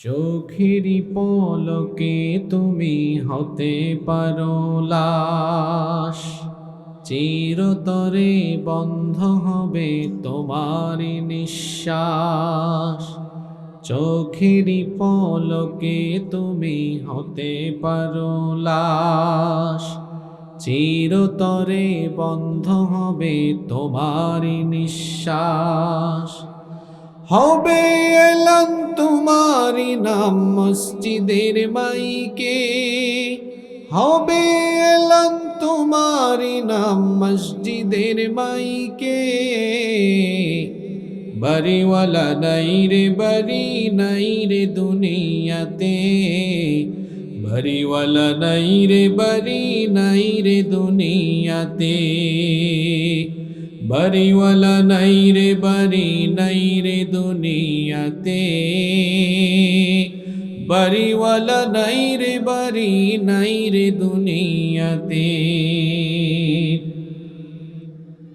চোখেরই পলকে তুমি হতে পারো লাশ, চিরতরে বন্ধ হবে তোমারই নিঃশ্বাস। চোখেরই পলকে তুমি হতে পারো লাশ, চিরতরে বন্ধ হবে তোমারই নিঃশ্বাস। হবে এলান তোমারি নাম মসজিদের মাইকে, হবে এলান তোমারি নাম মসজিদের মাইকে। বাড়িওয়ালা নাই রে বাড়ি নাই রে দুনিয়াতে, বাড়িওয়ালা নাই রে বাড়ি নাই রে দুনিয়াতে। বাড়িওয়ালা নাই রে বাড়ি নাই রে দুনিয়াতে, বাড়িওয়ালা নাই রে বাড়ি নাই রে দুনিয়াতে।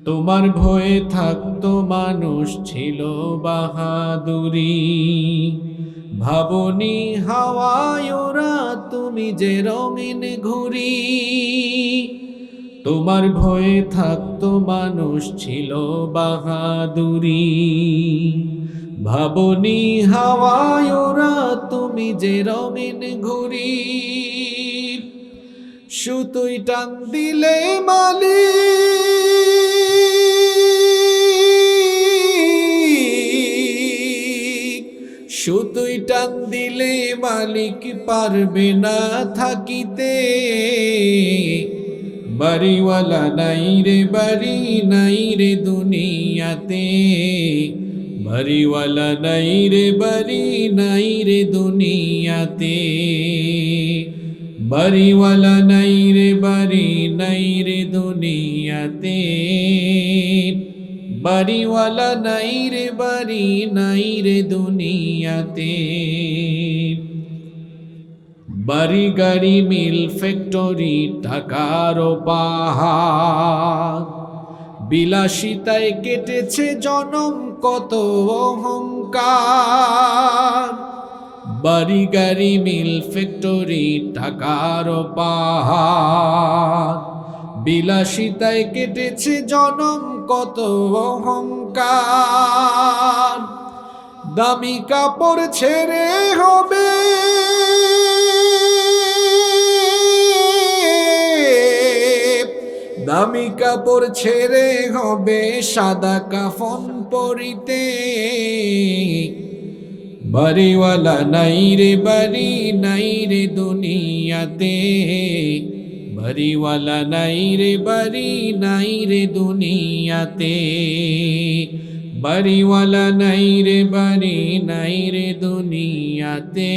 তোমার ভয়ে থাকতো মানুষ ছিল বাহাদুরি, ভাবনি হাওয়ায় ওরা তুমি যে রঙিন ঘুরি। তোমার ভয়ে থাকতো মানুষ ছিল বাহাদুরি, ভাবনি হাওয়ায় ওরা তুমি যে রঙিন ঘুরি। সুতোই টান দিলে মালিক, সুতোই টান দিলে মালিক পারবে না থাকিতে। বাড়িওয়ালা নাই রে বাড়ি নাই রে দুনিয়াতে, বাড়িওয়ালা নাই রে বাড়ি নাই রে দুনিয়াতে। বাড়িওয়ালা নাই রে বাড়ি নাই রে দুনিয়াতে, বাড়িওয়ালা নাই রে বাড়ি নাই রে দুনিয়াতে। বাড়ি গাড়ি মিল ফ্যাক্টরি টাকার পাহাড়, বিলাসিতায় কেটেছে জনম কত অহংকার। বাড়ি গাড়ি মিল ফ্যাক্টরি টাকার পাহাড়, বিলাসিতায় কেটেছে জনম কত অহংকার। দামি কাপড় ছেড়ে হবে দামি কাপড় ছেড়ে হবে সাদা কাফন পরিতে। বাড়িওয়ালা নাই রে বাড়ি নাই রে দুনিয়াতে, বাড়িওয়ালা নাই রে বাড়ি নাই রে দুনিয়াতে। বাড়িওয়ালা নাই রে বাড়ি নাই রে দুনিয়াতে,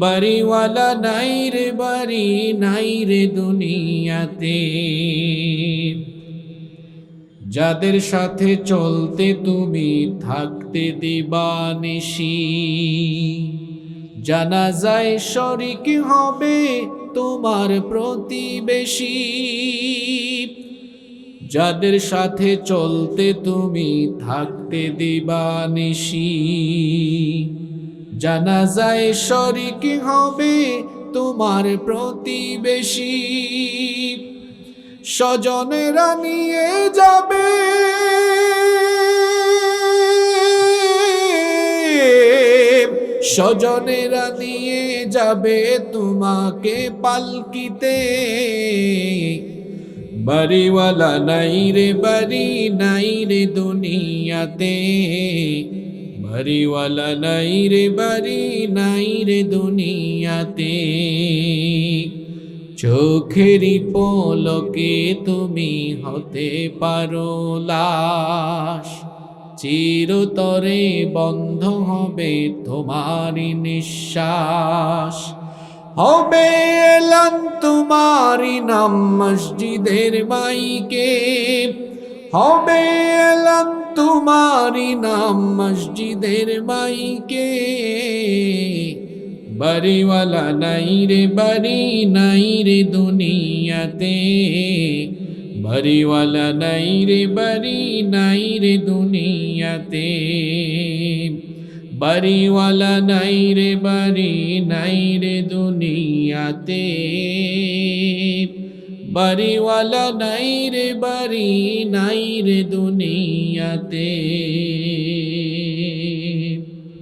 বাড়িওয়ালা নাই রে বাড়ি নাই রে দুনিয়াতে। যাদের সাথে চলতে তুমি থাকতে দিবানিশি, জানাজায় শরিক হবে তোমার প্রতিবেশী। যাদের সাথে চলতে তুমি থাকতে দিবানিশি, জানাজায় শরিক হবে তোমার প্রতিবেশী। স্বজনেরা নিয়ে যাবে স্বজনেরা নিয়ে যাবে তোমাকে পালকিতে। বাড়িওয়ালা নাই রে বাড়ি নাই রে দুনিয়াতে, বাড়িওয়ালা নাই রে বাড়ি নাই রে দুনিয়াতে। চোখেরই পলকে তুমি হতে পারো লাশ, চিরতরে বন্ধ হবে তোমারই নিঃশ্বাস। হবে এলান তোমারি নাম মসজিদের মাইকে, হবে এলান তোমারি নাম মসজিদের মাইকে। বাড়িওয়ালা নাই রে বাড়ি নাই রে দুনিয়াতে, বাড়িওয়ালা নাই রে বাড়ি নাই রে দুনিয়াতে। বাড়িওয়ালা নাই রে বাড়ি নাই রে দুনিয়াতে, বাড়িওয়ালা নাই রে বাড়ি নাই রে দুনিয়াতে।